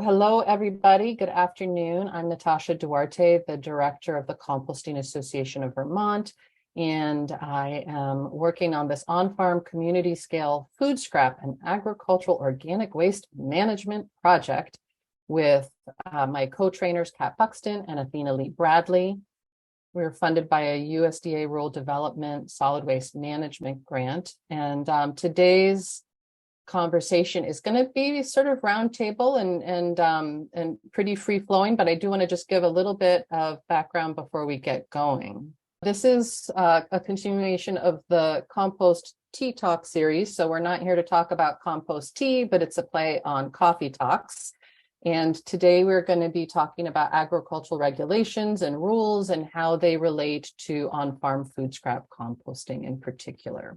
Hello, everybody. Good afternoon. I'm Natasha Duarte, the director of the Composting Association of Vermont, and I am working on this on-farm community scale food scrap and agricultural organic waste management project with my co-trainers, Kat Buxton and Athena Lee Bradley. We're funded by a USDA Rural Development Solid Waste Management grant, and today's conversation is going to be sort of roundtable and pretty free flowing, but I do want to just give a little bit of background before we get going. This is a continuation of the Compost Tea Talks series. So we're not here to talk about compost tea, but it's a play on coffee talks. And today we're going to be talking about agricultural regulations and rules and how they relate to on-farm food scrap composting in particular.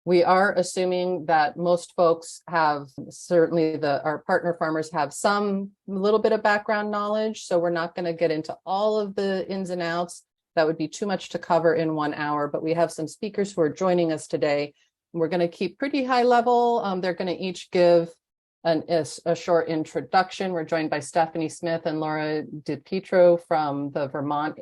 We are assuming that most folks have, certainly our partner farmers have some little bit of background knowledge. So we're not going to get into all of the ins and outs. That would be too much to cover in 1 hour, but we have some speakers who are joining us today. We're going to keep pretty high level. They're going to each give a short introduction. We're joined by Stephanie Smith and Laura DePietro from the Vermont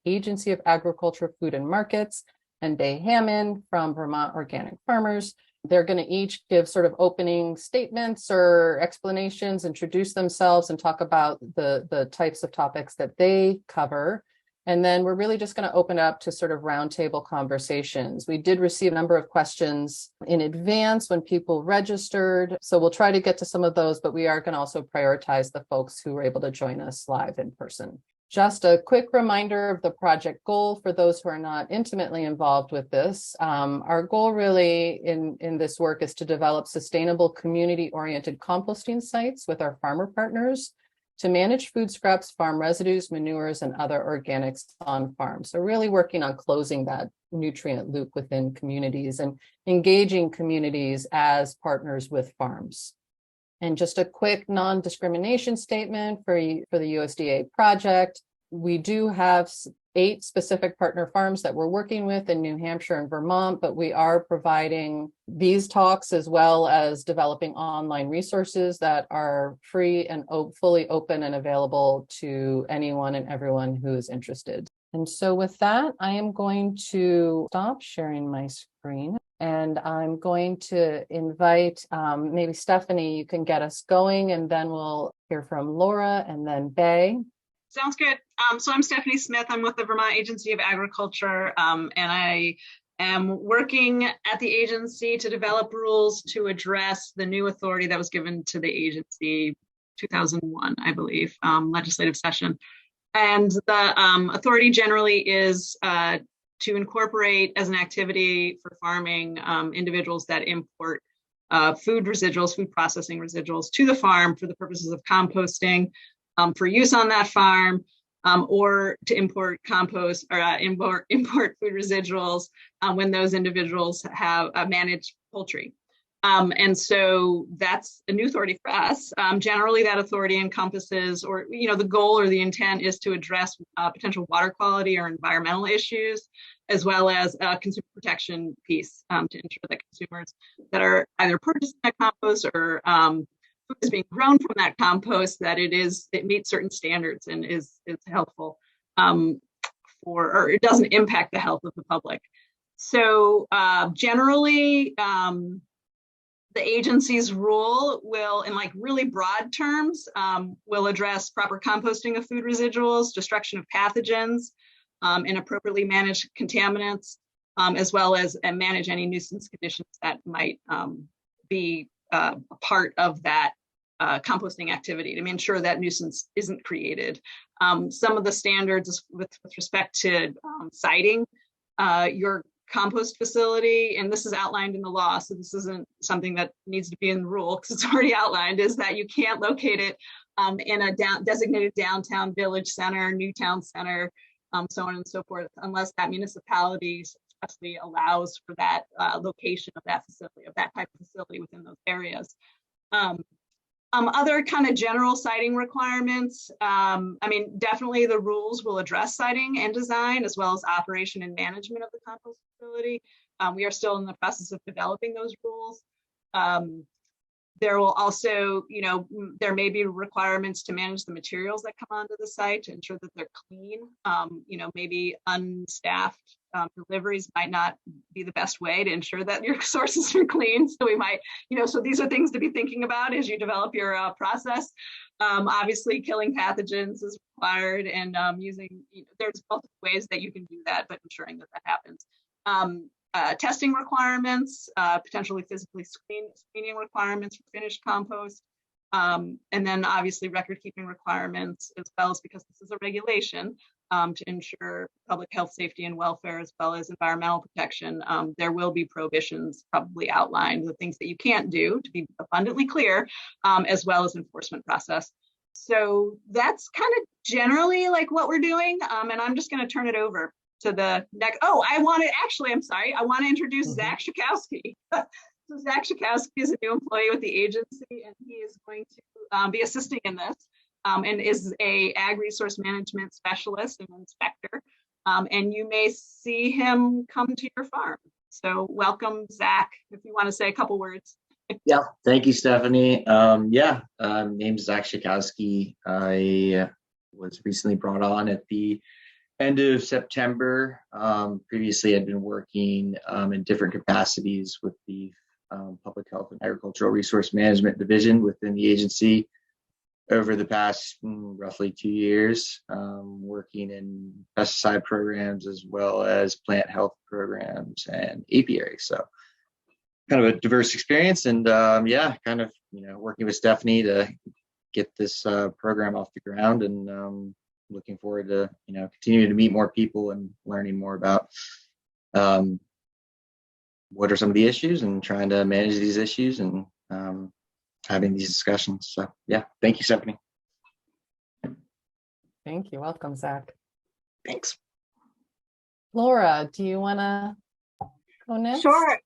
Agency of Agriculture, Food and Markets, and Bay Hammond from Vermont Organic Farmers. They're going to each give sort of opening statements or explanations, introduce themselves, and talk about the types of topics that they cover. And then we're really just going to open up to sort of roundtable conversations. We did receive a number of questions in advance when people registered, so we'll try to get to some of those, but we are going to also prioritize the folks who were able to join us live in person. Just a quick reminder of the project goal for those who are not intimately involved with this. Our goal really in this work is to develop sustainable community-oriented composting sites with our farmer partners to manage food scraps, farm residues, manures, and other organics on farms. So really working on closing that nutrient loop within communities and engaging communities as partners with farms. And just a quick non-discrimination statement for the USDA project. We do have 8 specific partner farms that we're working with in New Hampshire and Vermont, but we are providing these talks as well as developing online resources that are free and fully open and available to anyone and everyone who is interested. And so with that, I am going to stop sharing my screen. And I'm going to invite maybe Stephanie, you can get us going, and then we'll hear from Laura and then Bay. Sounds good. So I'm Stephanie Smith. I'm with the Vermont Agency of Agriculture, and I am working at the agency to develop rules to address the new authority that was given to the agency 2001, I believe, legislative session. And the authority generally is to incorporate as an activity for farming individuals that import food residuals, food processing residuals to the farm for the purposes of composting for use on that farm, or to import compost or import food residuals when those individuals have managed poultry. And so that's a new authority for us. Generally, that authority encompasses, or the goal or the intent is to address potential water quality or environmental issues, as well as a consumer protection piece to ensure that consumers that are either purchasing that compost or food is being grown from that compost, that it meets certain standards and is helpful or it doesn't impact the health of the public. So generally, the agency's rule will, in really broad terms, will address proper composting of food residuals, destruction of pathogens, and appropriately manage contaminants, as well as manage any nuisance conditions that might be a part of that composting activity to ensure that nuisance isn't created. Some of the standards with respect to citing your compost facility, and this is outlined in the law, so this isn't something that needs to be in the rule because it's already outlined, is that you can't locate it in a designated downtown village center, new town center, so on and so forth, unless that municipality expressly allows for that location of that facility, of that type of facility within those areas. Other kind of general siting requirements, definitely the rules will address siting and design, as well as operation and management of the compost facility. We are still in the process of developing those rules. There will also, there may be requirements to manage the materials that come onto the site to ensure that they're clean. Maybe unstaffed deliveries might not be the best way to ensure that your sources are clean. So we might, so these are things to be thinking about as you develop your process. Obviously, killing pathogens is required, and there's multiple ways that you can do that, but ensuring that happens. Testing requirements, potentially physically screening requirements for finished compost, and then obviously record keeping requirements, as well as, because this is a regulation, to ensure public health, safety, and welfare, as well as environmental protection. There will be prohibitions probably outlined, the things that you can't do, to be abundantly clear, as well as enforcement process. So that's kind of generally like what we're doing. And I'm just going to turn it over to the next. I want to introduce Zach Szczukowski. So Zach Szczukowski is a new employee with the agency, and he is going to be assisting in this, and is a ag resource management specialist and inspector. And you may see him come to your farm. So welcome, Zach, if you want to say a couple words. Yeah, thank you, Stephanie. Name's Zach Szczukowski. I was recently brought on at the end of September. Previously, I'd been working in different capacities with the Public Health and Agricultural Resource Management Division within the agency over the past roughly 2 years, working in pesticide programs as well as plant health programs and apiary. So kind of a diverse experience, and working with Stephanie to get this program off the ground, and looking forward to continuing to meet more people and learning more about what are some of the issues and trying to manage these issues, and having these discussions. So yeah, thank you, Stephanie. Thank you. Welcome, Zach. Thanks. Laura, do you want to go next? Sure.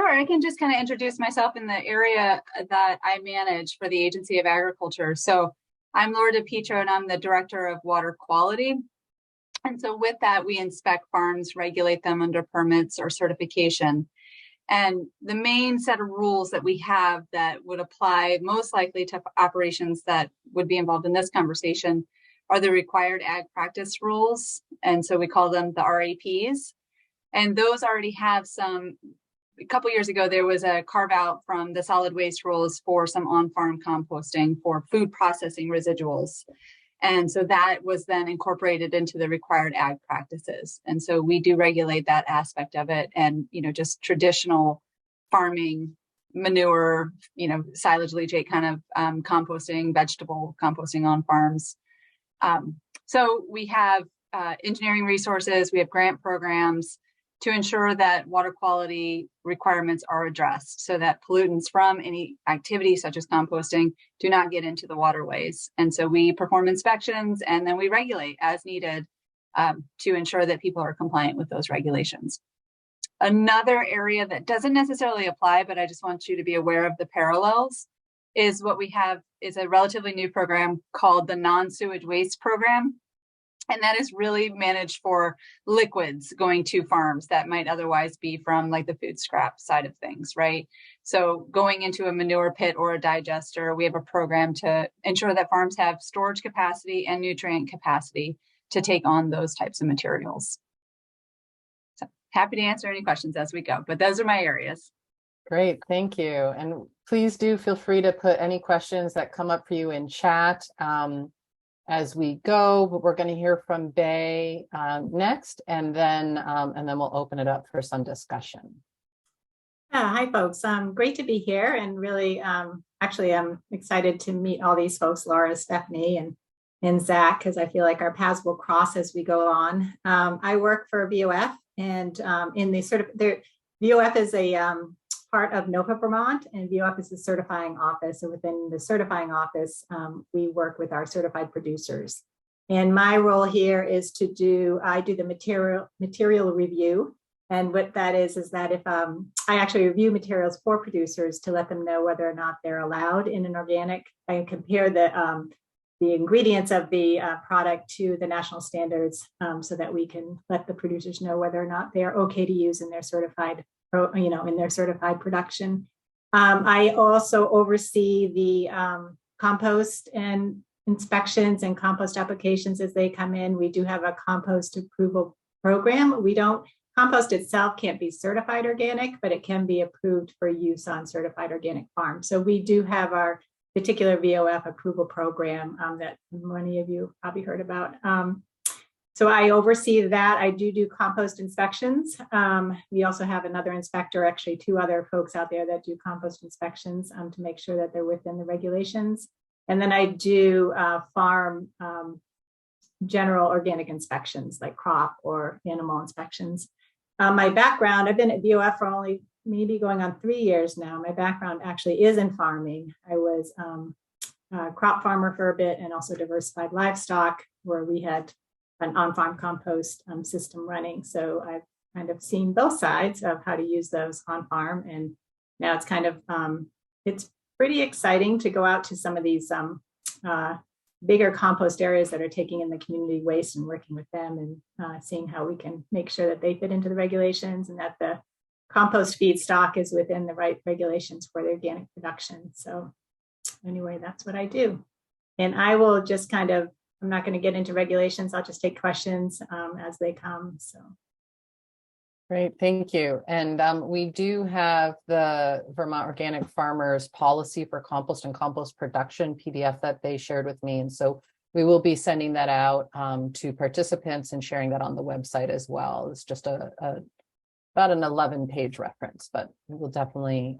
I can just kind of introduce myself in the area that I manage for the Agency of Agriculture. So I'm Laura DePietro, and I'm the Director of Water Quality. And so with that, we inspect farms, regulate them under permits or certification. And the main set of rules that we have that would apply most likely to operations that would be involved in this conversation are the required ag practice rules. And so we call them the RAPs. And those already have a couple years ago, there was a carve out from the solid waste rules for some on-farm composting for food processing residuals. And so that was then incorporated into the required ag practices. And so we do regulate that aspect of it, and, just traditional farming, manure, silage leachate kind of composting, vegetable composting on farms. So we have engineering resources, we have grant programs to ensure that water quality requirements are addressed, so that pollutants from any activity such as composting do not get into the waterways. And so we perform inspections, and then we regulate as needed to ensure that people are compliant with those regulations. Another area that doesn't necessarily apply, but I just want you to be aware of the parallels, is what we have is a relatively new program called the Non-Sewage Waste Program. And that is really managed for liquids going to farms that might otherwise be from like the food scrap side of things, right? So going into a manure pit or a digester, we have a program to ensure that farms have storage capacity and nutrient capacity to take on those types of materials. So happy to answer any questions as we go, but those are my areas. Great, thank you. And please do feel free to put any questions that come up for you in chat as we go, but we're going to hear from Bay next, and then we'll open it up for some discussion. Yeah, hi folks. Great to be here, and really, actually, I'm excited to meet all these folks, Laura, Stephanie, and Zach, because I feel like our paths will cross as we go on. I work for VAAFM, and in the VAAFM is a part of NOFA Vermont, and VAAFM is the certifying office. And within the certifying office, we work with our certified producers. And my role here is I do the material review. And what that is that if I actually review materials for producers to let them know whether or not they're allowed in an organic, I compare the ingredients of the product to the national standards, so that we can let the producers know whether or not they are okay to use in their certified production. I also oversee the compost and inspections and compost applications as they come in. We do have a compost approval program. Compost itself can't be certified organic, but it can be approved for use on certified organic farms. So we do have our particular VOF approval program that many of you probably heard about. So I oversee that. I do compost inspections. We also have another inspector, actually 2 other folks out there that do compost inspections to make sure that they're within the regulations. And then I do farm general organic inspections like crop or animal inspections. My background, I've been at VOF for only maybe going on 3 years now. My background actually is in farming. I was a crop farmer for a bit and also diversified livestock, where we had an on-farm compost system running. So I've kind of seen both sides of how to use those on farm. And now it's kind of, it's pretty exciting to go out to some of these bigger compost areas that are taking in the community waste and working with them and seeing how we can make sure that they fit into the regulations and that the compost feedstock is within the right regulations for the organic production. So anyway, that's what I do. And I will just kind of, I'm not going to get into regulations. I'll just take questions as they come. So. Great, thank you. And we do have the Vermont Organic Farmers policy for compost and compost production PDF that they shared with me. And so we will be sending that out to participants and sharing that on the website as well. It's just about an 11-page reference, but we will definitely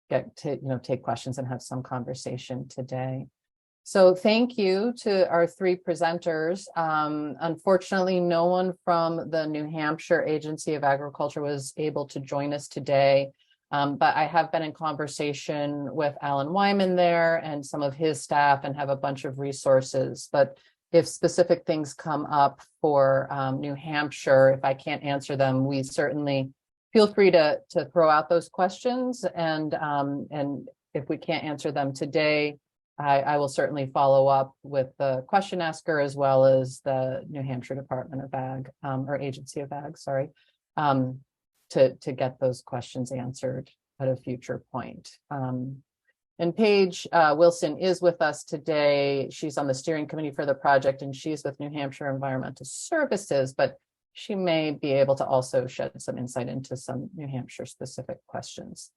get to take questions and have some conversation today. So thank you to our 3 presenters. Unfortunately, no one from the New Hampshire Agency of Agriculture was able to join us today, but I have been in conversation with Alan Wyman there and some of his staff and have a bunch of resources. But if specific things come up for New Hampshire, if I can't answer them, we certainly feel free to throw out those questions. And if we can't answer them today, I will certainly follow up with the question asker as well as the New Hampshire Department of Ag or Agency of Ag, sorry, to get those questions answered at a future point. And Paige Wilson is with us today. She's on the steering committee for the project and she's with New Hampshire Environmental Services, but she may be able to also shed some insight into some New Hampshire specific questions.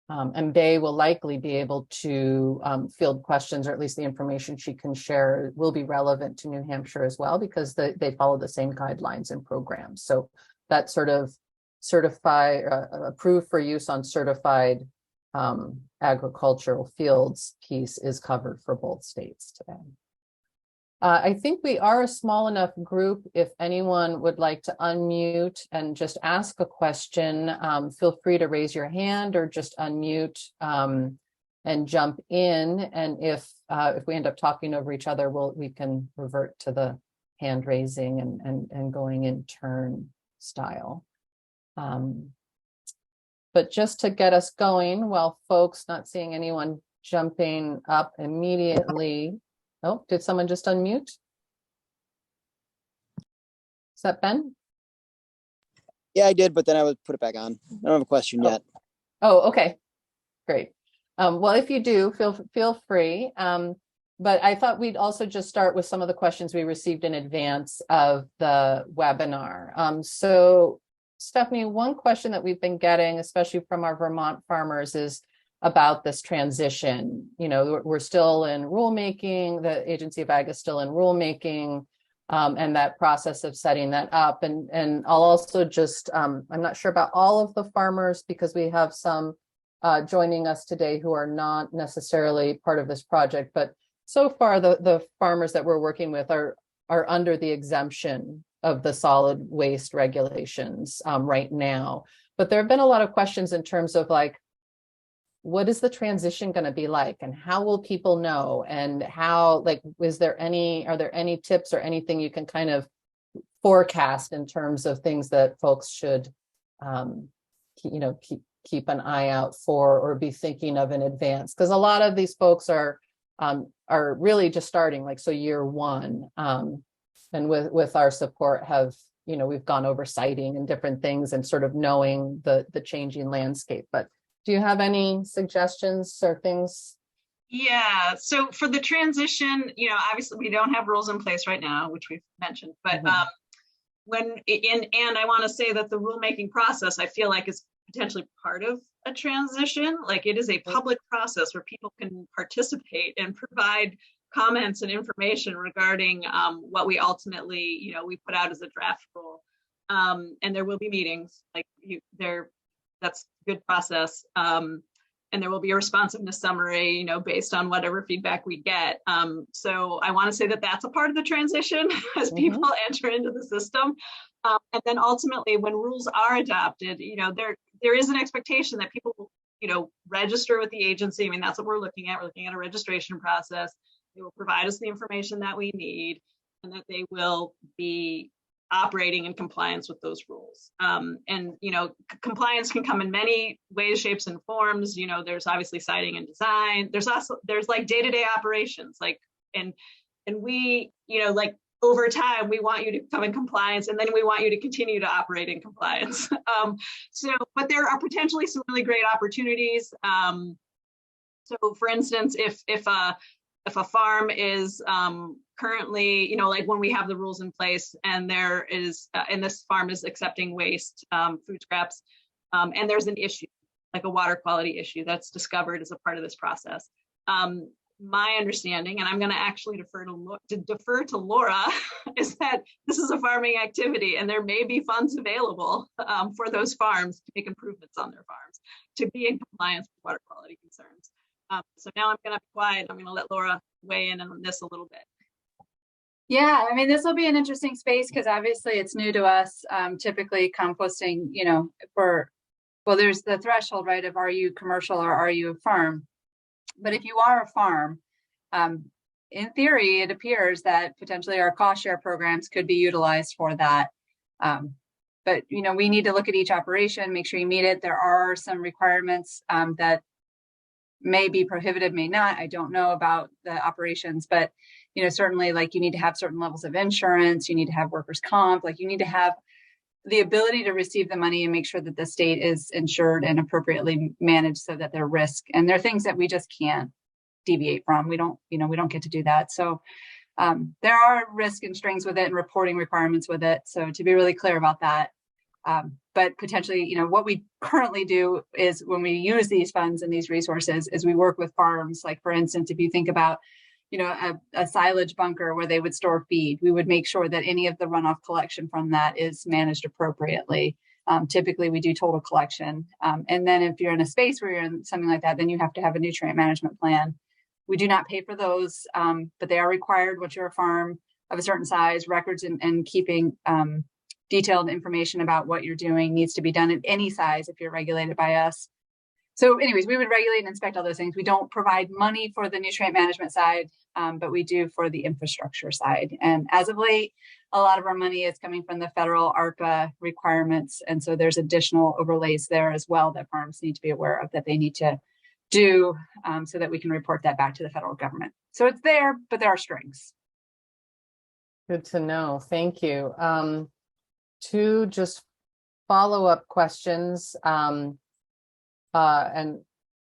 And Bay will likely be able to field questions, or at least the information she can share will be relevant to New Hampshire as well, because they follow the same guidelines and programs. So that sort of approved for use on certified agricultural fields piece is covered for both states today. I think we are a small enough group. If anyone would like to unmute and just ask a question, feel free to raise your hand or just unmute and jump in. And if we end up talking over each other, we can revert to the hand raising and going in turn style. But just to get us going, while folks not seeing anyone jumping up immediately. Oh, did someone just unmute? Is that Ben? Yeah, I did, but then I would put it back on. I don't have a question yet. Oh, okay, great. Well, if you do, feel free. But I thought we'd also just start with some of the questions we received in advance of the webinar. So, Stephanie, one question that we've been getting, especially from our Vermont farmers, is about this transition. You know, we're still in rulemaking, the Agency of Ag is still in rulemaking, and that process of setting that up. And I'll also just, I'm not sure about all of the farmers because we have some joining us today who are not necessarily part of this project, but so far the farmers that we're working with are under the exemption of the solid waste regulations right now. But there have been a lot of questions in terms of like, what is the transition going to be like, and how will people know, and how, like, are there any tips or anything you can kind of forecast in terms of things that folks should, keep an eye out for or be thinking of in advance? Because a lot of these folks are really just starting, like, so year one, and with our support have we've gone over siting and different things and sort of knowing the changing landscape. But do you have any suggestions or things? Yeah, so for the transition, obviously we don't have rules in place right now, which we've mentioned, but and I want to say that the rulemaking process, I feel like, is potentially part of a transition. Like, it is a public process where people can participate and provide comments and information regarding what we ultimately, we put out as a draft rule. And there will be meetings, that's a good process. And there will be a responsiveness summary, based on whatever feedback we get. So I want to say that that's a part of the transition as people enter into the system. And then ultimately, when rules are adopted, there is an expectation that people will, register with the agency. I mean, that's what we're looking at. We're looking at a registration process. They will provide us the information that we need, and that they will be operating in compliance with those rules. Compliance can come in many ways, shapes, and forms. There's obviously siting and design. There's like day-to-day operations, and we, over time, we want you to come in compliance, and then we want you to continue to operate in compliance. But there are potentially some really great opportunities. So for instance, if a farm is currently, when we have the rules in place and there is, and this farm is accepting waste, food scraps, and there's an issue, like a water quality issue that's discovered as a part of this process. My understanding, and I'm going to actually defer to Laura, is that this is a farming activity and there may be funds available for those farms to make improvements on their farms to be in compliance with water quality concerns. So now I'm going to be quiet. I'm going to let Laura weigh in on this a little bit. Yeah, I mean, this will be an interesting space because obviously it's new to us. Typically composting, there's the threshold, right, of are you commercial or are you a farm? But if you are a farm, in theory, it appears that potentially our cost share programs could be utilized for that. But, we need to look at each operation, make sure you meet it. There are some requirements that may be prohibited, may not. I don't know about the operations, but, certainly you need to have certain levels of insurance, you need to have workers' comp, you need to have the ability to receive the money and make sure that the state is insured and appropriately managed so that their risk, and there are things that we just can't deviate from. We don't get to do that. So there are risk and strings with it and reporting requirements with it. So to be really clear about that, but potentially, what we currently do is when we use these funds and these resources is we work with farms. Like, for instance, if you think about, a silage bunker where they would store feed, we would make sure that any of the runoff collection from that is managed appropriately. Typically, we do total collection. And then if you're in a space where you're in something like that, then you have to have a nutrient management plan. We do not pay for those, but they are required once you're a farm of a certain size. Records and keeping detailed information about what you're doing needs to be done at any size if you're regulated by us. So anyways, we would regulate and inspect all those things. We don't provide money for the nutrient management side, but we do for the infrastructure side. And as of late, a lot of our money is coming from the federal ARPA requirements. And so there's additional overlays there as well that farms need to be aware of that they need to do so that we can report that back to the federal government. So it's there, but there are strings. Good to know. Thank you. Two just follow-up questions. And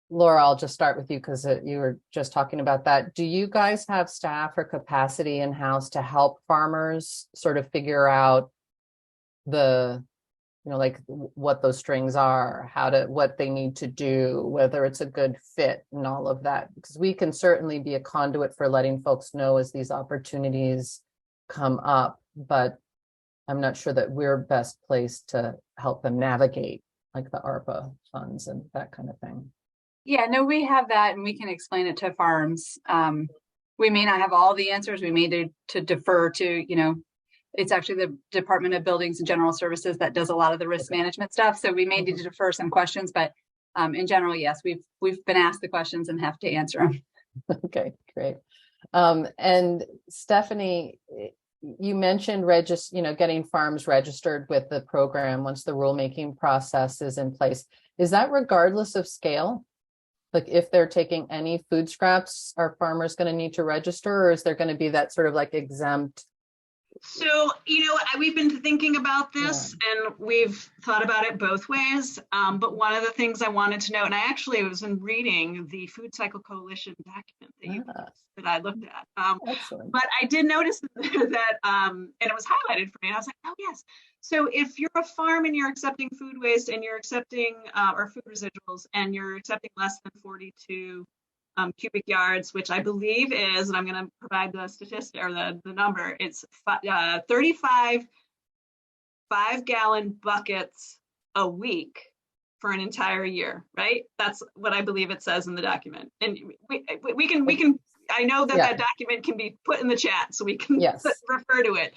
Laura, I'll just start with you because you were just talking about that. Do you guys have staff or capacity in-house to help farmers sort of figure out what those strings are, what they need to do, whether it's a good fit and all of that? Because we can certainly be a conduit for letting folks know as these opportunities come up, but I'm not sure that we're best placed to help them navigate like the ARPA funds and that kind of thing. Yeah, no, we have that and we can explain it to farms. We may not have all the answers. We may need to defer to, it's actually the Department of Buildings and General Services that does a lot of the risk management stuff. So we may need to defer some questions, but in general, yes, we've been asked the questions and have to answer them. Okay, great. And Stephanie, you mentioned getting farms registered with the program once the rulemaking process is in place. Is that regardless of scale? Like, if they're taking any food scraps, are farmers going to need to register, or is there going to be that sort of exempt So, we've been thinking about this and we've thought about it both ways. But one of the things I wanted to know, and I actually was in reading the Food Cycle Coalition document that I looked at. Excellent. But I did notice that, and it was highlighted for me. And I was like, oh, yes. So if you're a farm and you're accepting food waste and you're accepting or food residuals and you're accepting less than 42 cubic yards, which I believe is, and I'm going to provide the statistic or the number, it's 35 5-gallon buckets a week for an entire year, right? That's what I believe it says in the document. And we can, I know that that document can be put in the chat so we can refer to it.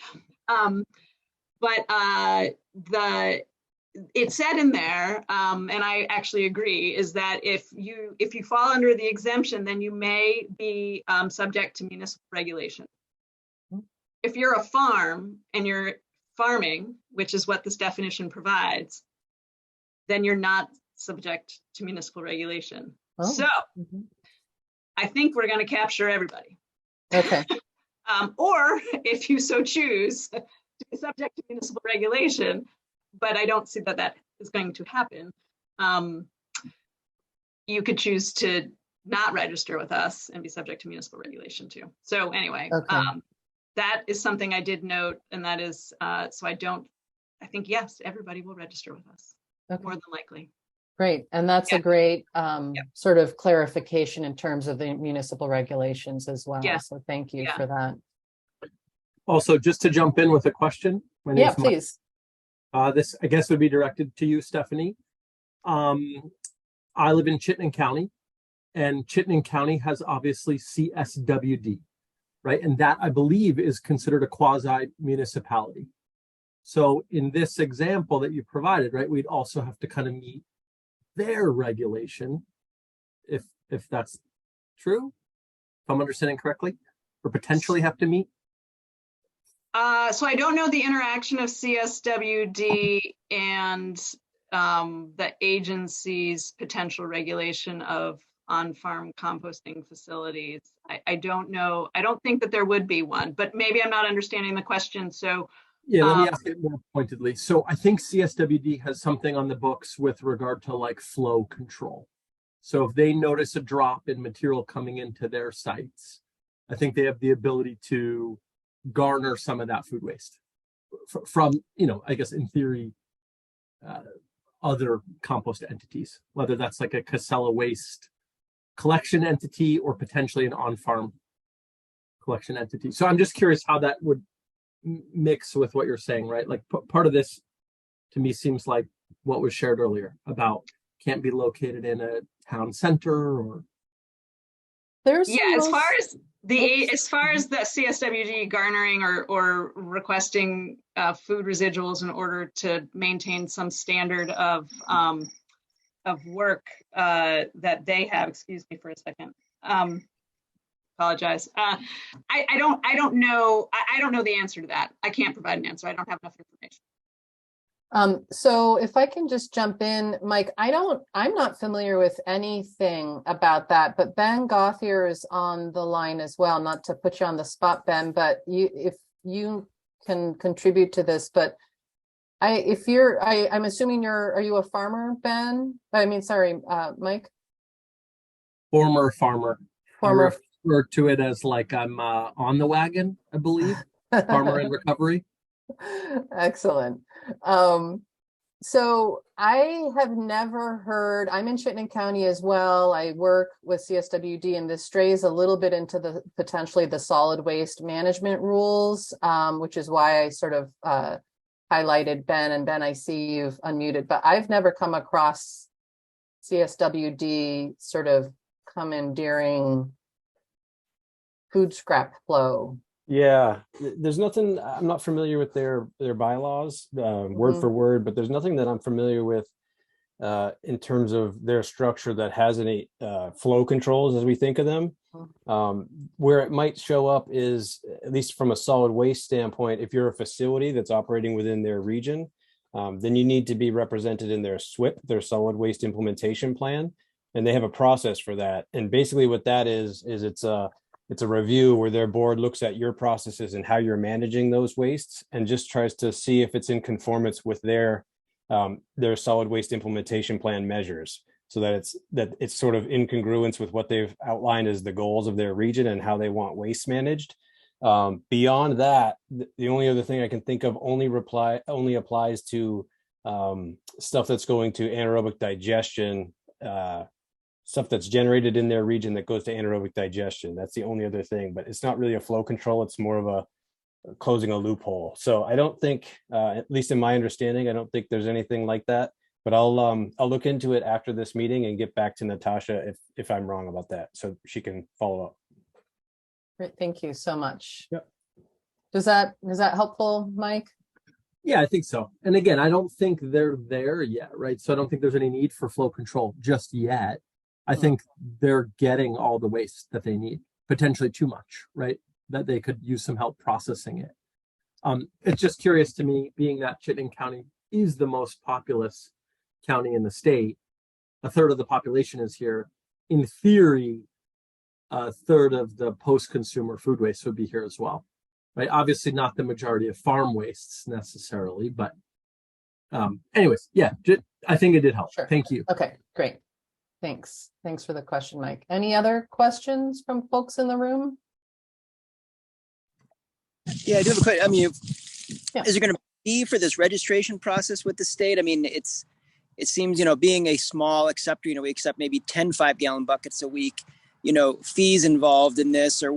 But it said in there, and I actually agree, is that if you fall under the exemption, then you may be subject to municipal regulation. If you're a farm and you're farming, which is what this definition provides, then you're not subject to municipal regulation. So I think we're going to capture everybody. Okay. Or if you so choose to be subject to municipal regulation, but I don't see that that is going to happen. You could choose to not register with us and be subject to municipal regulation too. So anyway, that is something I did note, and that is, so I think, yes, everybody will register with us, more than likely. Great. And that's a great sort of clarification in terms of the municipal regulations as well. So thank you for that. Also, just to jump in with a question. Please. This, I guess, would be directed to you, Stephanie. I live in Chittenden County, and Chittenden County has obviously CSWD, right? And that, I believe, is considered a quasi-municipality. So in this example that you provided, right, we'd also have to kind of meet their regulation, if that's true, if I'm understanding correctly, or potentially have to meet. So I don't know the interaction of CSWD and the agency's potential regulation of on-farm composting facilities. I don't know. I don't think that there would be one, but maybe I'm not understanding the question. So yeah, let me ask it more pointedly. So I think CSWD has something on the books with regard to like flow control. So if they notice a drop in material coming into their sites, I think they have the ability to garner some of that food waste from, I guess in theory, other compost entities, whether that's like a Casella waste collection entity or potentially an on-farm collection entity. So I'm just curious how that would mix with what you're saying, right? Like part of this to me seems like what was shared earlier about can't be located in a town center or. As far as the CSWD garnering or requesting food residuals in order to maintain some standard of work that they have. Excuse me for a second. Apologize. I don't know. I don't know the answer to that. I can't provide an answer. I don't have enough information. So if I can just jump in, Mike, I'm not familiar with anything about that, but Ben Gauthier is on the line as well. Not to put you on the spot, Ben, but if you can contribute to this, but I'm assuming are you a farmer, Ben? I mean, sorry, Mike? Former farmer. Former. I refer to it as like I'm on the wagon, I believe. Farmer in recovery. Excellent. So I have never heard, I'm in Chittenden County as well. I work with CSWD, and this strays a little bit into the potentially the solid waste management rules, which is why I sort of highlighted Ben. And Ben, I see you've unmuted, but I've never come across CSWD sort of commandeering food scrap flow. Yeah, there's nothing, I'm not familiar with their bylaws word for word, but there's nothing that I'm familiar with in terms of their structure that has any flow controls as we think of them. Where it might show up is, at least from a solid waste standpoint, if you're a facility that's operating within their region, then you need to be represented in their SWIP, their solid waste implementation plan, and they have a process for that. And basically what that is it's it's a review where their board looks at your processes and how you're managing those wastes and just tries to see if it's in conformance with their solid waste implementation plan measures, so that it's sort of in congruence with what they've outlined as the goals of their region and how they want waste managed. Beyond that, the only other thing I can think of only applies to stuff that's going to anaerobic digestion, stuff that's generated in their region that goes to anaerobic digestion. That's the only other thing, but it's not really a flow control. It's more of a closing a loophole. So I don't think, at least in my understanding, I don't think there's anything like that. But I'll look into it after this meeting and get back to Natasha if I'm wrong about that, so she can follow up. Great, thank you so much. Yep. Is that helpful, Mike? Yeah, I think so. And again, I don't think they're there yet, right? So I don't think there's any need for flow control just yet. I think they're getting all the waste that they need, potentially too much, right? That they could use some help processing it. It's just curious to me, being that Chittenden County is the most populous county in the state, a third of the population is here. In theory, a third of the post-consumer food waste would be here as well, right? Obviously not the majority of farm wastes necessarily, but anyways, yeah, I think it did help. Sure. Thank you. Okay, great. Thanks for the question, Mike. Any other questions from folks in the room? Yeah, I do have a question. I mean, Yeah. Is there going to be for this registration process with the state? I mean, it seems, being a small acceptor, we accept maybe 10 5-gallon buckets a week, fees involved in this, or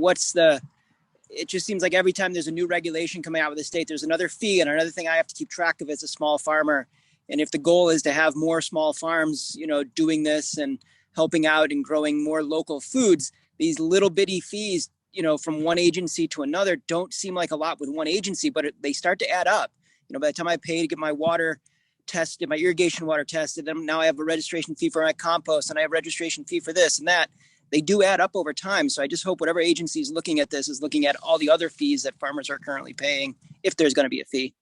it just seems like every time there's a new regulation coming out with the state, there's another fee and another thing I have to keep track of as a small farmer. And if the goal is to have more small farms, doing this and helping out and growing more local foods, these little bitty fees, from one agency to another don't seem like a lot with one agency, but they start to add up. By the time I pay to get my water tested, my irrigation water tested, and now I have a registration fee for my compost and I have a registration fee for this and that. They do add up over time. So I just hope whatever agency is looking at this is looking at all the other fees that farmers are currently paying, if there's going to be a fee.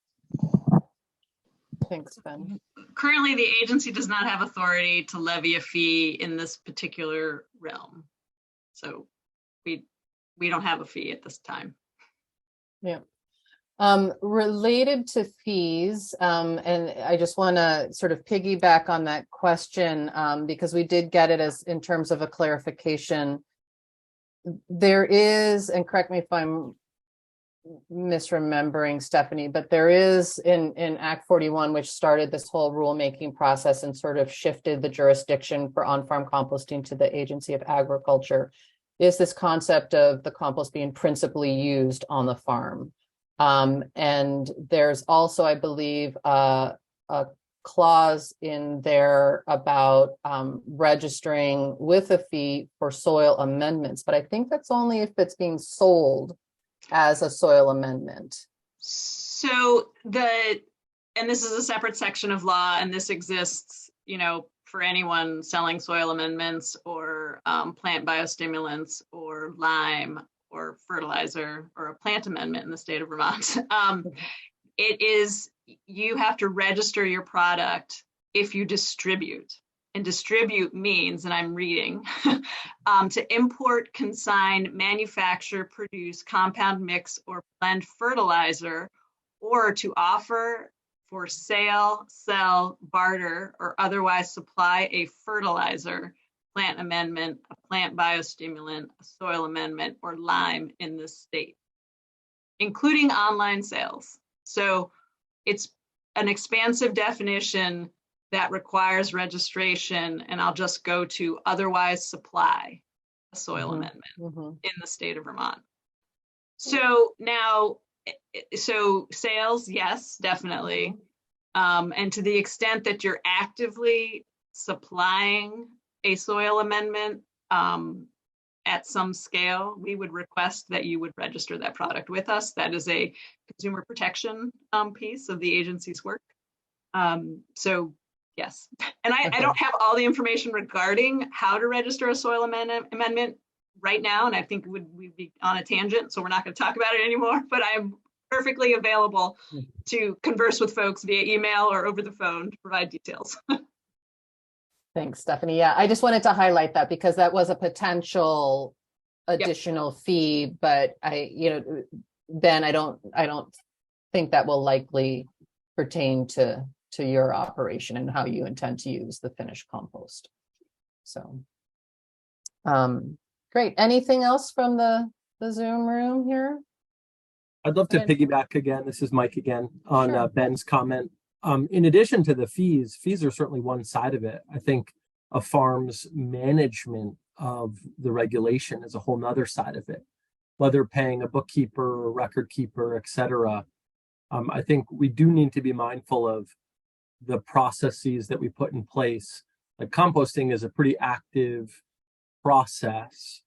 Thanks, Ben. Currently, the agency does not have authority to levy a fee in this particular realm. So we don't have a fee at this time. Yeah. Related to fees, and I just want to sort of piggyback on that question, because we did get it as in terms of a clarification. There is, and correct me if I'm misremembering, Stephanie, but there is in Act 41, which started this whole rulemaking process and sort of shifted the jurisdiction for on-farm composting to the Agency of Agriculture, is this concept of the compost being principally used on the farm. And there's also, I believe, a clause in there about registering with a fee for soil amendments, but I think that's only if it's being sold as a soil amendment. So and this is a separate section of law, and this exists, for anyone selling soil amendments or plant biostimulants or lime or fertilizer or a plant amendment in the state of Vermont. You have to register your product if you distribute. And distribute means, and I'm reading, to import, consign, manufacture, produce, compound, mix, or blend fertilizer, or to offer for sale, sell, barter, or otherwise supply a fertilizer, plant amendment, a plant biostimulant, a soil amendment, or lime in this state, including online sales. So it's an expansive definition that requires registration, and I'll just go to otherwise supply a soil amendment in the state of Vermont. So now, sales, yes, definitely. And to the extent that you're actively supplying a soil amendment at some scale, we would request that you would register that product with us. That is a consumer protection piece of the agency's work. So yes, and I don't have all the information regarding how to register a soil amendment right now, and I think we'd be on a tangent, so we're not going to talk about it anymore, but I'm perfectly available to converse with folks via email or over the phone to provide details. Thanks, Stephanie. Yeah, I just wanted to highlight that because that was a potential additional fee, but Ben, I don't think that will likely pertain to your operation and how you intend to use the finished compost. So, great. Anything else from the Zoom room here? I'd love to piggyback again. This is Mike again on Sure. Ben's comment. In addition to the fees are certainly one side of it. I think a farm's management of the regulation is a whole nother side of it. Whether paying a bookkeeper, a record keeper, et cetera. I think we do need to be mindful of the processes that we put in place. Like composting is a pretty active process.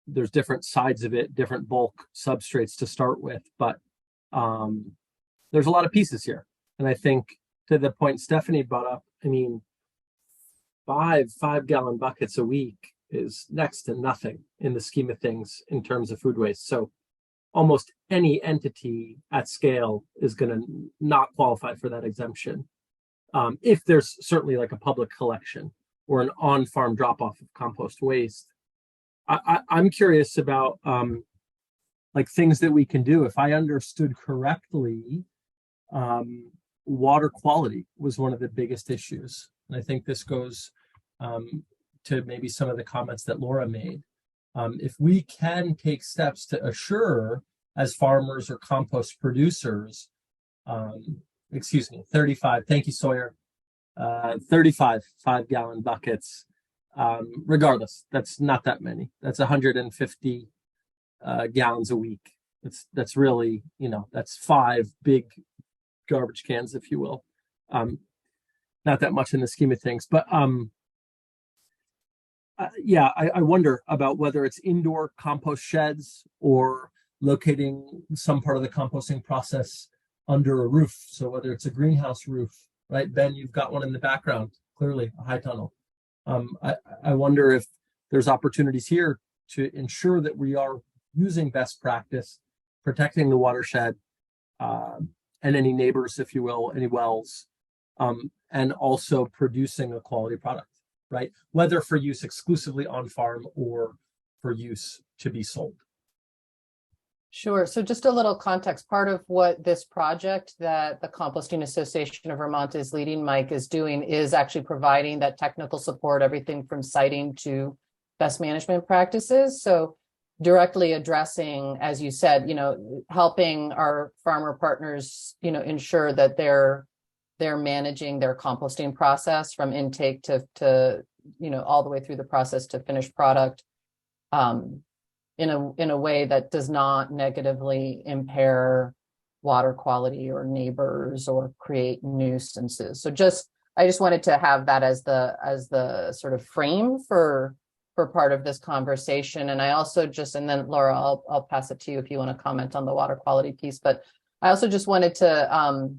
There's different sides of it, different bulk substrates to start with, but there's a lot of pieces here. And I think to the point Stephanie brought up, I mean, 5-gallon buckets a week is next to nothing in the scheme of things in terms of food waste. So almost any entity at scale is going to not qualify for that exemption. If there's certainly like a public collection or an on-farm drop-off of compost waste. I'm curious about like things that we can do. If I understood correctly, water quality was one of the biggest issues. And I think this goes to maybe some of the comments that Laura made. If we can take steps to assure as farmers or compost producers, 35, thank you, Sawyer, 35 5-gallon buckets, regardless, that's not that many. That's 150 gallons a week. That's really, that's 5 big garbage cans, if you will. Not that much in the scheme of things, but I wonder about whether it's indoor compost sheds or locating some part of the composting process under a roof. So whether it's a greenhouse roof, right? Ben, you've got one in the background, clearly a high tunnel. I wonder if there's opportunities here to ensure that we are using best practice, protecting the watershed, and any neighbors, if you will, any wells, and also producing a quality product, right? Whether for use exclusively on farm or for use to be sold. Sure. So just a little context. Part of what this project that the Composting Association of Vermont is leading, Mike, is doing is actually providing that technical support, everything from siting to best management practices. So directly addressing, as you said, helping our farmer partners, ensure that they're managing their composting process from intake to all the way through the process to finished product. In a way that does not negatively impair water quality or neighbors or create nuisances. So I just wanted to have that as the sort of frame for part of this conversation. And I also and then Laura, I'll pass it to you if you want to comment on the water quality piece. But I also just wanted to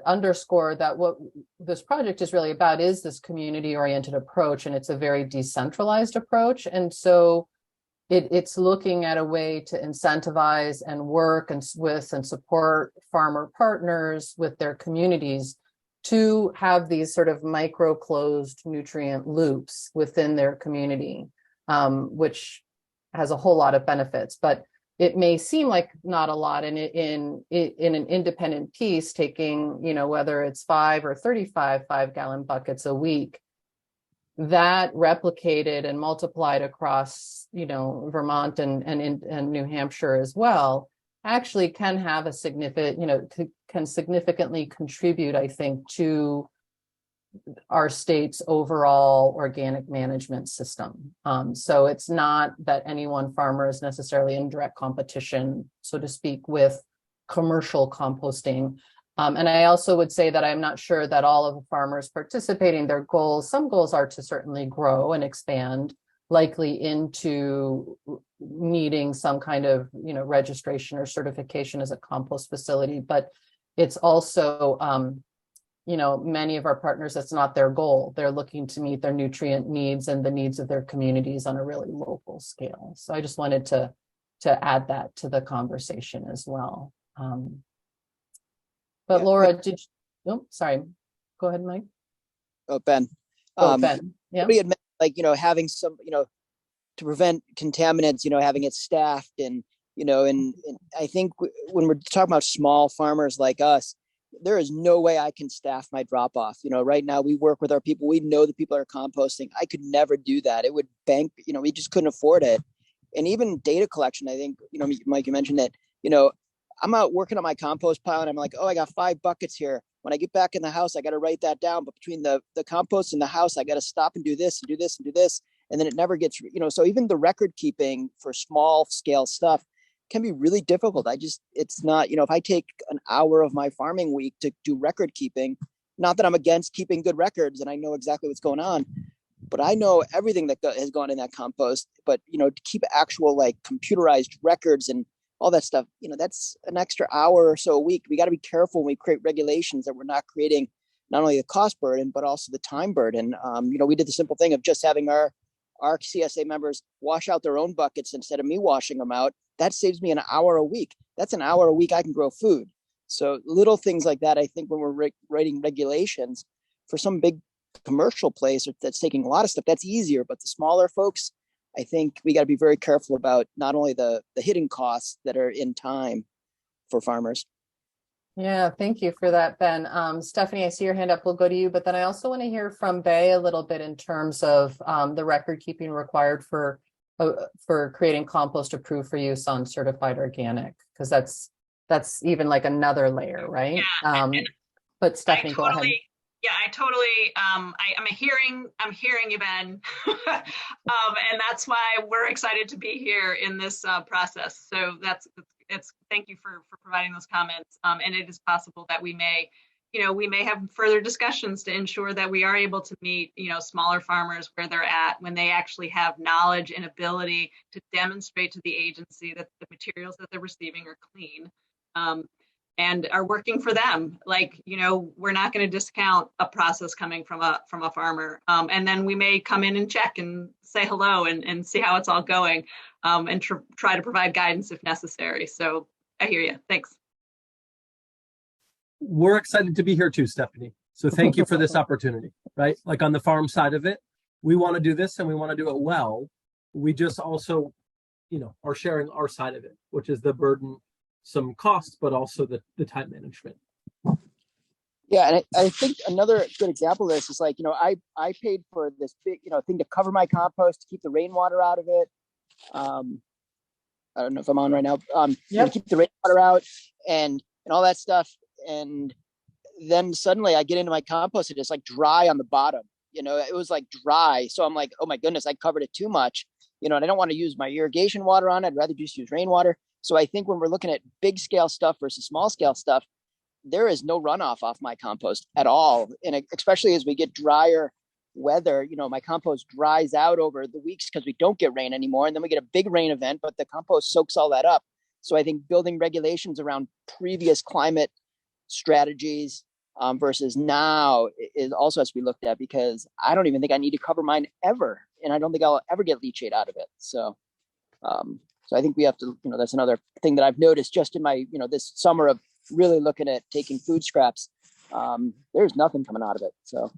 underscore that what this project is really about is this community-oriented approach, and it's a very decentralized approach. And so it's looking at a way to incentivize and work and support farmer partners with their communities to have these sort of micro closed nutrient loops within their community, which has a whole lot of benefits. But it may seem like not a lot in an independent piece, taking, whether it's 5 or 35 5-gallon buckets a week, that replicated and multiplied across, Vermont and New Hampshire as well, actually can have a significant, can significantly contribute, I think, to our state's overall organic management system. So it's not that any one farmer is necessarily in direct competition, so to speak, with commercial composting. And I also would say that I'm not sure that all of the farmers participating, some goals are to certainly grow and expand, likely into needing some kind of, registration or certification as a compost facility. But it's also, many of our partners, that's not their goal. They're looking to meet their nutrient needs and the needs of their communities on a really local scale. So I just wanted to add that to the conversation as well. But Laura, sorry. Go ahead, Mike. Oh, Ben. Ben. Yeah. We had mentioned like, having some, to prevent contaminants, having it staffed and, and I think when we're talking about small farmers like us, there is no way I can staff my drop off. Right now we work with our people. We know the people are composting. I could never do that. It would bank, we just couldn't afford it. And even data collection, I think, Mike, you mentioned that, I'm out working on my compost pile and I'm like, oh, I got 5 buckets here. When I get back in the house, I got to write that down. But between the compost and the house, I got to stop and do this and do this and do this. And then it never gets, so even the record keeping for small scale stuff can be really difficult. It's not, if I take an hour of my farming week to do record keeping, not that I'm against keeping good records and I know exactly what's going on, but I know everything that has gone in that compost. But, to keep actual like computerized records and all that stuff, that's an extra hour or so a week. We got to be careful when we create regulations that we're not creating not only the cost burden, but also the time burden. We did the simple thing of just having our CSA members wash out their own buckets instead of me washing them out. That saves me an hour a week. That's an hour a week I can grow food. So little things like that, I think when we're writing regulations for some big commercial place that's taking a lot of stuff, that's easier. But the smaller folks, I think we got to be very careful about not only the hidden costs that are in time for farmers. Yeah, thank you for that, Ben. Stephanie, I see your hand up. We'll go to you, but then I also want to hear from Bay a little bit in terms of the record keeping required for creating compost approved for use on certified organic, because that's even like another layer, right? Yeah, but Stephanie, go ahead. Yeah, I totally. I'm hearing you, Ben, and that's why we're excited to be here in this process. So thank you for providing those comments. And it is possible that we may have further discussions to ensure that we are able to meet, smaller farmers where they're at when they actually have knowledge and ability to demonstrate to the agency that the materials that they're receiving are clean. And are working for them. Like, we're not going to discount a process coming from a farmer. And then we may come in and check and say hello and see how it's all going, and try to provide guidance if necessary. So I hear you. Thanks. We're excited to be here too, Stephanie. So thank you for this opportunity, right? Like on the farm side of it, we want to do this and we want to do it well. We just also, are sharing our side of it, which is the burden, some costs, but also the time management. Yeah, and I think another good example of this is like, I paid for this big, thing to cover my compost, to keep the rainwater out of it. I don't know if I'm on right now. To keep the rainwater out and all that stuff. And then suddenly I get into my compost and it's like dry on the bottom. It was like dry. So I'm like, oh my goodness, I covered it too much. And I don't want to use my irrigation water on it. I'd rather just use rainwater. So I think when we're looking at big scale stuff versus small scale stuff, there is no runoff off my compost at all. And especially as we get drier weather, my compost dries out over the weeks because we don't get rain anymore. And then we get a big rain event, but the compost soaks all that up. So I think building regulations around previous climate strategies versus now is also has to be looked at, because I don't even think I need to cover mine ever. And I don't think I'll ever get leachate out of it. So I think we have to, that's another thing that I've noticed just in my, this summer of really looking at taking food scraps. There's nothing coming out of it. So.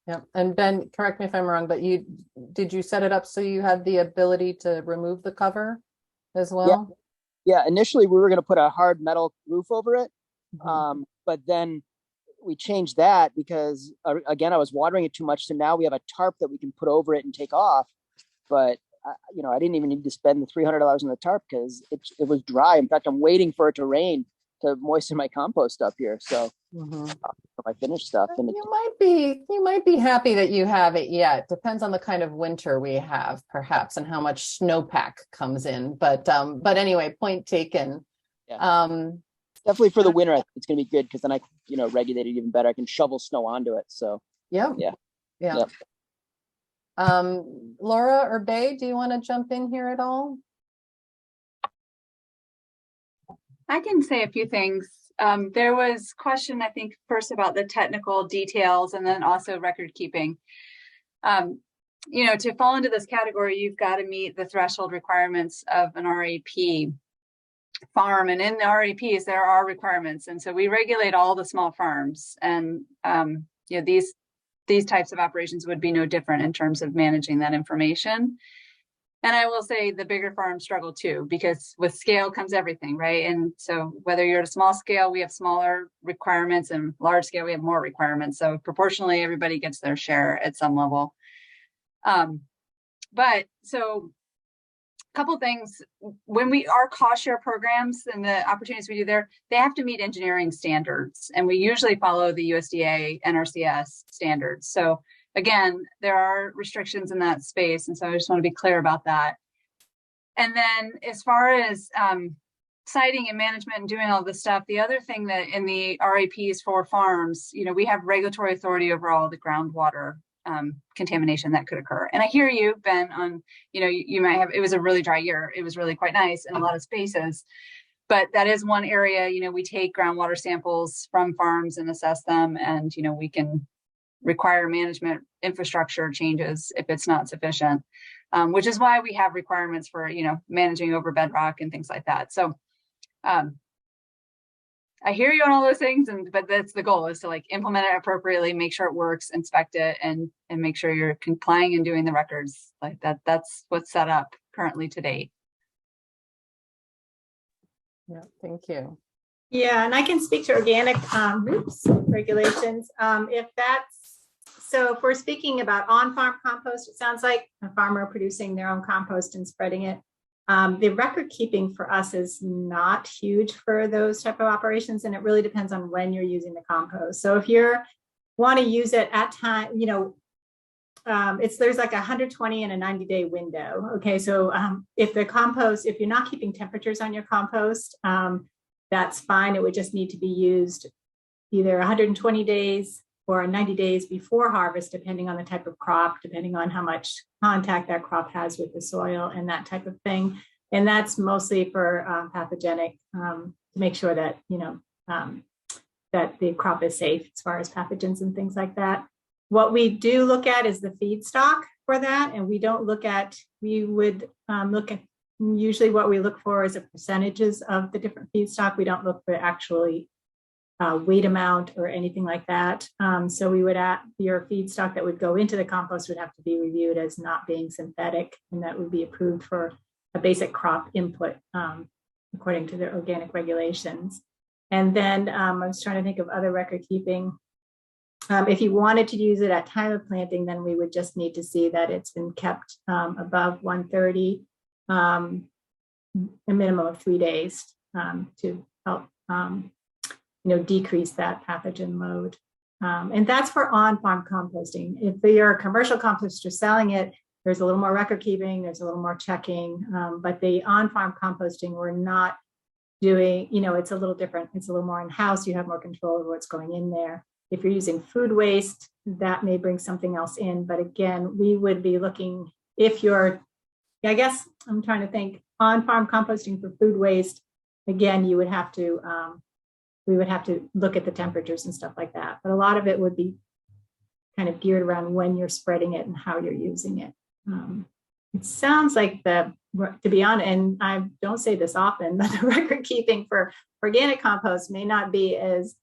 Yeah. And Ben, correct me if I'm wrong, but did you set it up so you had the ability to remove the cover as well? Yeah. Initially we were going to put a hard metal roof over it. Mm-hmm. But then we changed that because again, I was watering it too much. So now we have a tarp that we can put over it and take off. But I didn't even need to spend the $300 on the tarp because it was dry. In fact, I'm waiting for it to rain to moisten my compost up here. So my finished stuff. And you might be happy that you have it yet. Depends on the kind of winter we have, perhaps, and how much snowpack comes in. But anyway, point taken. Yeah. Definitely for the winter, I think it's going to be good because then I, regulate it even better. I can shovel snow onto it. So yeah. Laura or Bay, do you want to jump in here at all? I can say a few things. There was a question, I think, first about the technical details and then also record keeping. To fall into this category, you've got to meet the threshold requirements of an RAP farm. And in the RAPs, there are requirements. And so we regulate all the small farms. And, these these types of operations would be no different in terms of managing that information. And I will say the bigger farms struggle too, because with scale comes everything, right? And so whether you're at a small scale, we have smaller requirements, and large scale, we have more requirements. So proportionally, everybody gets their share at some level. But so a couple things, when our cost share programs and the opportunities we do there, they have to meet engineering standards. And we usually follow the USDA NRCS standards. So again, there are restrictions in that space. And so I just want to be clear about that. And then as far as siting and management and doing all this stuff, the other thing that in the RAPs for farms, we have regulatory authority over all the groundwater contamination that could occur. And I hear you, Ben, on, you might have, it was a really dry year. It was really quite nice in a lot of spaces. But that is one area, we take groundwater samples from farms and assess them. And, we can require management infrastructure changes if it's not sufficient, which is why we have requirements for, managing over bedrock and things like that. So I hear you on all those things, but that's the goal, is to like implement it appropriately, make sure it works, inspect it, and make sure you're complying and doing the records like that. That's what's set up currently to date. Yeah, thank you. Yeah, and I can speak to organic regulations. So if we're speaking about on-farm compost, it sounds like a farmer producing their own compost and spreading it. The record keeping for us is not huge for those type of operations, and it really depends on when you're using the compost. So if you want to use it at time, there's like a 120 and a 90-day window. Okay, so if you're not keeping temperatures on your compost, that's fine. It would just need to be used either 120 days or 90 days before harvest, depending on the type of crop, depending on how much contact that crop has with the soil and that type of thing. And that's mostly for pathogenic, to make sure that, that the crop is safe as far as pathogens and things like that. What we do look at is the feedstock for that. And we would look at, usually what we look for is the percentages of the different feedstock. We don't look for actually weight amount or anything like that. So we would your feedstock that would go into the compost would have to be reviewed as not being synthetic, and that would be approved for a basic crop input according to the organic regulations. And then I was trying to think of other record keeping. If you wanted to use it at time of planting, then we would just need to see that it's been kept above 130, a minimum of 3 days to help decrease that pathogen load. And that's for on-farm composting. If you're a commercial composter selling it, there's a little more record keeping, there's a little more checking, but the on-farm composting, we're not doing, it's a little different. It's a little more in-house. You have more control over what's going in there. If you're using food waste, that may bring something else in. But again, we would be looking, I guess I'm trying to think, on-farm composting for food waste, again, we would have to look at the temperatures and stuff like that. But a lot of it would be kind of geared around when you're spreading it and how you're using it. It sounds like to be honest, and I don't say this often, but the record keeping for organic compost may not be as,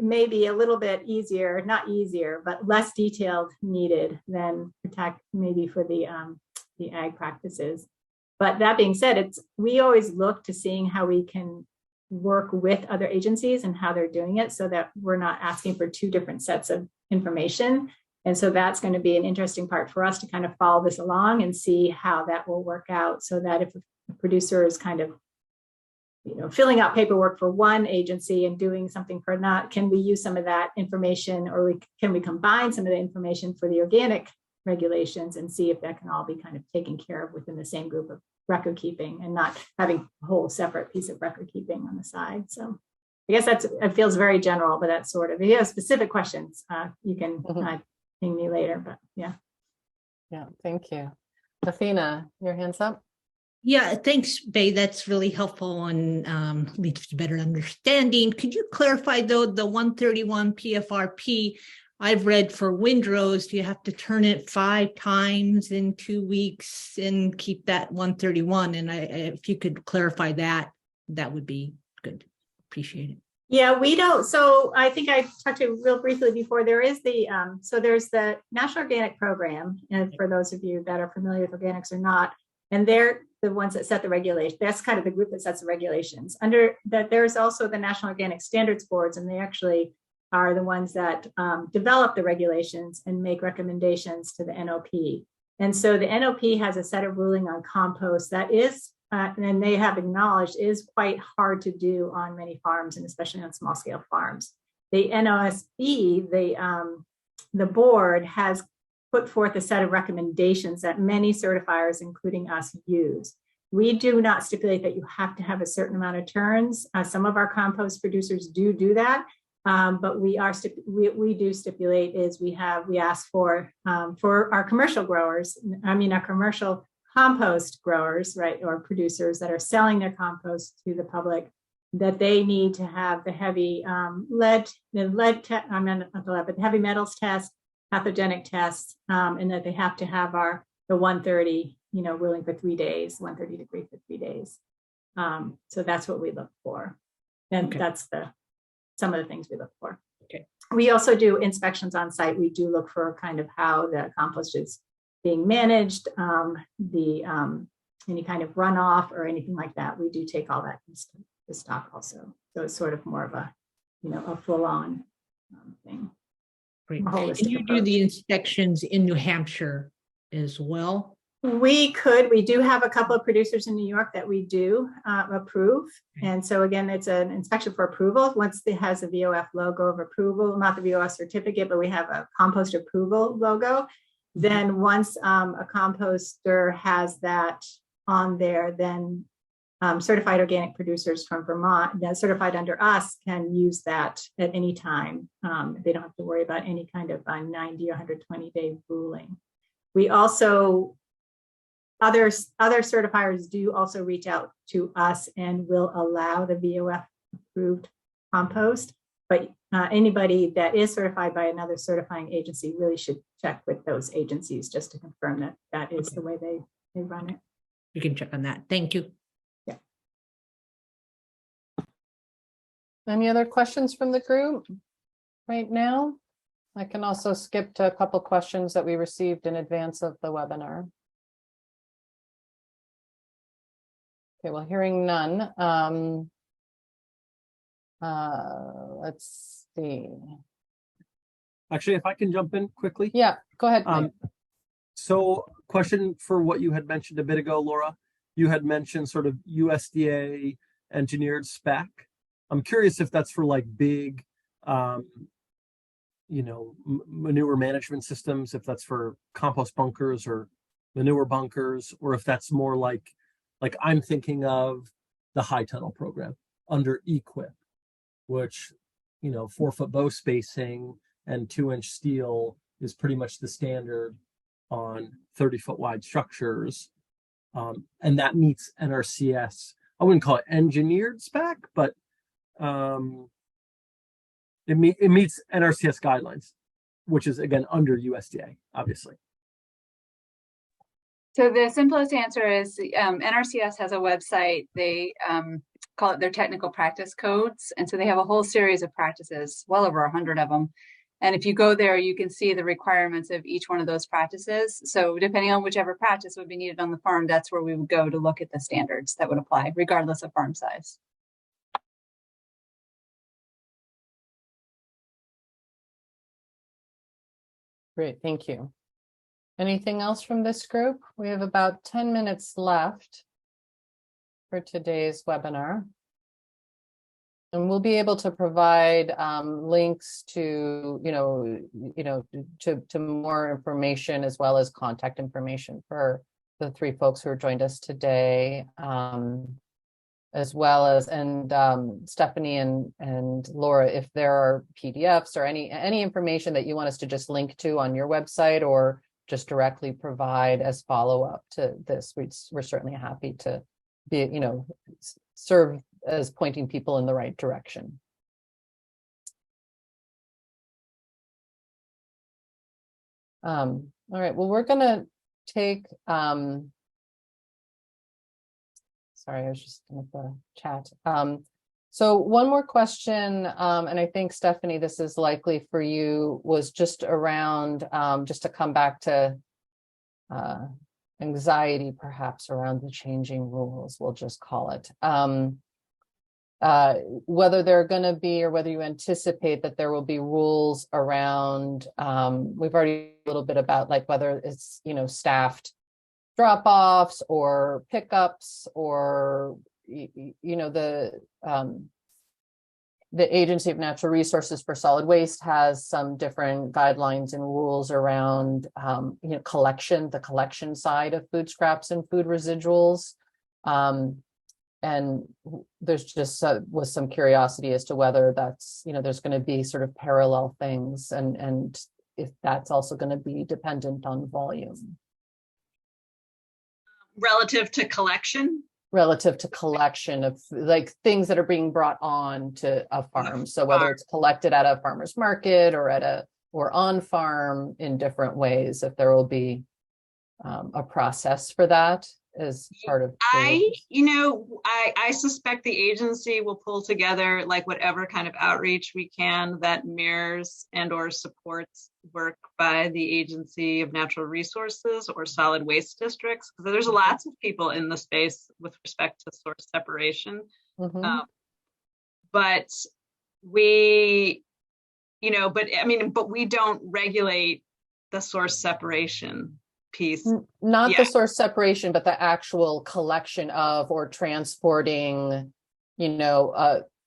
maybe a little bit easier, not easier, but less detailed needed than maybe for the ag practices. But that being said, we always look to seeing how we can work with other agencies and how they're doing it, so that we're not asking for two different sets of information. And so that's going to be an interesting part for us to kind of follow this along and see how that will work out, so that if a producer is kind of filling out paperwork for one agency and doing something for not, can we use some of that information, or can we combine some of the information for the organic regulations and see if that can all be kind of taken care of within the same group of record keeping, and not having a whole separate piece of record keeping on the side. So I guess it feels very general, but that's sort of, if you have specific questions, you can ping me later, but yeah. Yeah, thank you. Athena, your hand's up. Yeah, thanks, Bay. That's really helpful and leads to better understanding. Could you clarify, though, the 131 PFRP I've read for windrows, do you have to turn it 5 times in 2 weeks and keep that 131? And if you could clarify that, that would be good. Appreciate it. Yeah, we don't. So I think I talked to you real briefly before. There is there's the National Organic Program, and for those of you that are familiar with organics or not, and they're the ones that set the regulation. That's kind of the group that sets the regulations. Under that, there's also the National Organic Standards Boards, and they actually are the ones that develop the regulations and make recommendations to the NOP. And so the NOP has a set of ruling on compost that is, and they have acknowledged, is quite hard to do on many farms, and especially on small scale farms. The NOSB, the board, has put forth a set of recommendations that many certifiers, including us, use. We do not stipulate that you have to have a certain amount of turns. Some of our compost producers do that. But we do stipulate is we ask for our commercial growers, our commercial compost growers, right, or producers that are selling their compost to the public, that they need to have the heavy heavy metals test, pathogenic tests, and that they have to have the 130, ruling for 3 days, 130 degree for 3 days. So that's what we look for, and that's some of the things we look for. Okay. We also do inspections on site. We do look for kind of how the compost is being managed, any kind of runoff or anything like that. We do take all that into stock also. So it's sort of more of a, a full-on thing. Great. And you do the inspections in New Hampshire as well? We do have a couple of producers in New York that we do approve. And so again, it's an inspection for approval. Once it has a VOF logo of approval, not the VOF certificate, but we have a compost approval logo. Then once a composter has that on there, then certified organic producers from Vermont that certified under us can use that at any time. They don't have to worry about any kind of 90 or 120 day ruling. We also, other certifiers do also reach out to us and will allow the VOF approved compost, but anybody that is certified by another certifying agency really should check with those agencies just to confirm that that is the way they run it. You can check on that. Thank you. Yeah. Any other questions from the group right now? I can also skip to a couple questions that we received in advance of the webinar. Okay, well, hearing none. Let's see. Actually, if I can jump in quickly. Yeah, go ahead. So question for what you had mentioned a bit ago, Laura. You had mentioned sort of USDA engineered spec. I'm curious if that's for like big, manure management systems, if that's for compost bunkers or manure bunkers, or if that's more like I'm thinking of the high tunnel program under EQIP, which, 4-foot bow spacing and 2-inch steel is pretty much the standard on 30-foot wide structures. And that meets NRCS. I wouldn't call it engineered spec, but it meets NRCS guidelines, which is again under USDA, obviously. So the simplest answer is NRCS has a website. They call it their technical practice codes. And so they have a whole series of practices, well over 100 of them. And if you go there, you can see the requirements of each one of those practices. So depending on whichever practice would be needed on the farm, that's where we would go to look at the standards that would apply, regardless of farm size. Great, thank you. Anything else from this group? We have about 10 minutes left for today's webinar. And we'll be able to provide links to, to more information, as well as contact information for the 3 folks who joined us today, as well as, Stephanie and Laura, if there are PDFs or any information that you want us to just link to on your website or just directly provide as follow-up to this, we're certainly happy to be, serve as pointing people in the right direction. All right, well, we're gonna take, sorry, I was just in the chat. So one more question, and I think Stephanie, this is likely for you, was just around, just to come back to anxiety perhaps around the changing rules, we'll just call it. Whether they're going to be, or whether you anticipate that there will be rules around, we've already a little bit about like whether it's, staffed drop-offs or pickups, or the Agency of Natural Resources for Solid Waste has some different guidelines and rules around the collection side of food scraps and food residuals. And there's just was some curiosity as to whether that's, there's going to be sort of parallel things, and if that's also going to be dependent on volume. Relative to collection of like things that are being brought on to a farm. So whether it's collected at a farmer's market or on farm in different ways, if there will be a process for that as part of. I suspect the agency will pull together like whatever kind of outreach we can that mirrors and or supports work by the Agency of Natural Resources or solid waste districts, because there's lots of people in the space with respect to source separation. Mm-hmm. But we, but we don't regulate the source separation piece. Not the source separation, but the actual collection of or transporting,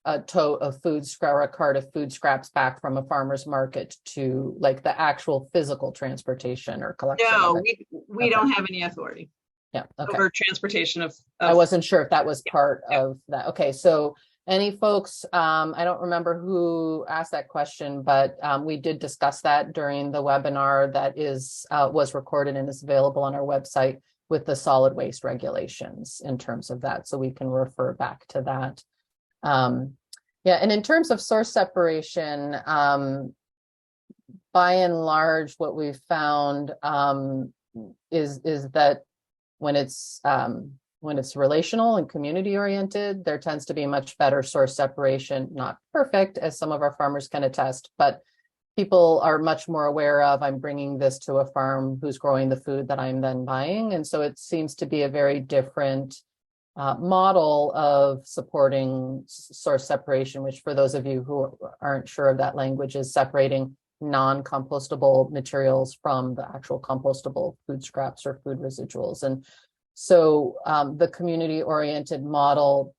a tote of food scrap or a cart of food scraps back from a farmer's market to like the actual physical transportation or collection. No, we don't have any authority. Yeah. Okay. Over transportation of I wasn't sure if that was part of that. Okay. So any folks, I don't remember who asked that question, but we did discuss that during the webinar that was recorded and is available on our website with the solid waste regulations in terms of that. So we can refer back to that. And in terms of source separation, by and large, what we've found is that when it's relational and community oriented, there tends to be much better source separation. Not perfect, as some of our farmers can attest, but people are much more aware of, I'm bringing this to a farm who's growing the food that I'm then buying. And so it seems to be a very different model of supporting source separation, which for those of you who aren't sure of that language is separating non-compostable materials from the actual compostable food scraps or food residuals. And so the community-oriented model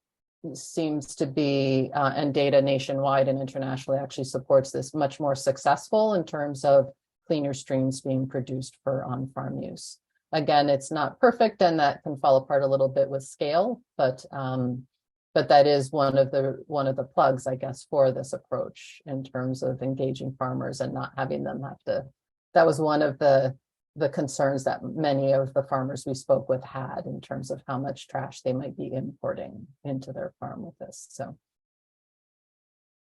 seems to be, and data nationwide and internationally actually supports this, much more successful in terms of cleaner streams being produced for on-farm use. Again, it's not perfect, and that can fall apart a little bit with scale, but that is one of the plugs, I guess, for this approach in terms of engaging farmers and not having them have to. That was one of the concerns that many of the farmers we spoke with had in terms of how much trash they might be importing into their farm with this. So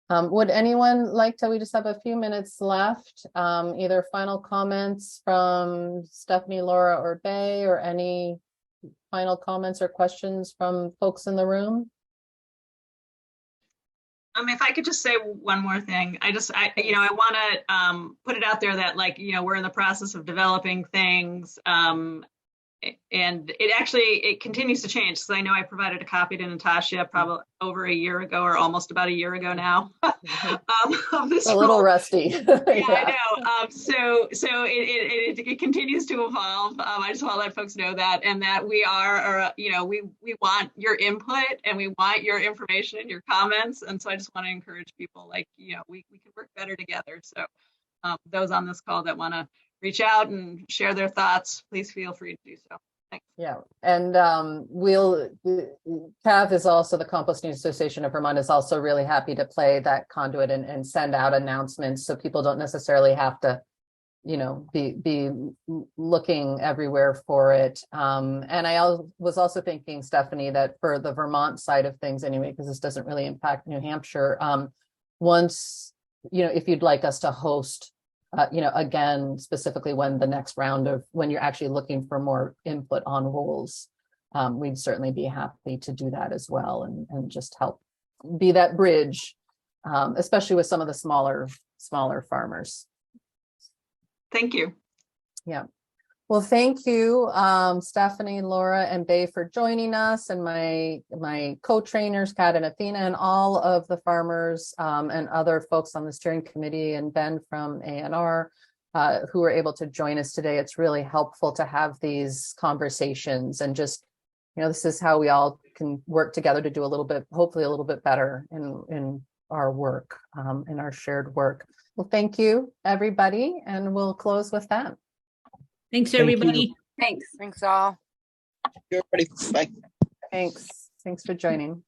would anyone like to, we just have a few minutes left, either final comments from Stephanie, Laura, or Bay, or any final comments or questions from folks in the room? If I could just say one more thing, I want to put it out there that we're in the process of developing things, and it continues to change. So I know I provided a copy to Natasha probably over a year ago, or almost about a year ago now. Of this a little rusty. Yeah, I know. So it continues to evolve. I just want to let folks know that, and that we are, we want your input and we want your information and your comments. And so I just want to encourage people, we can work better together. So those on this call that want to reach out and share their thoughts, please feel free to do so. Thanks. Yeah, and CAV is also, the Composting Association of Vermont is also really happy to play that conduit and send out announcements, so people don't necessarily have to, be looking everywhere for it. And I was also thinking, Stephanie, that for the Vermont side of things anyway, because this doesn't really impact New Hampshire, once, if you'd like us to host again, specifically when the next round of, when you're actually looking for more input on rules, we'd certainly be happy to do that as well, and just help be that bridge, especially with some of the smaller farmers. Thank you. Yeah. Well, thank you, Stephanie, Laura, and Bay for joining us, and my co-trainers, Kat and Athena, and all of the farmers and other folks on the steering committee, and Ben from ANR, who were able to join us today. It's really helpful to have these conversations, and just, this is how we all can work together to do hopefully a little bit better in our work, in our shared work. Well, thank you, everybody, and we'll close with that. Thanks, everybody. Thanks. Thanks all. Everybody, bye. Thanks for joining.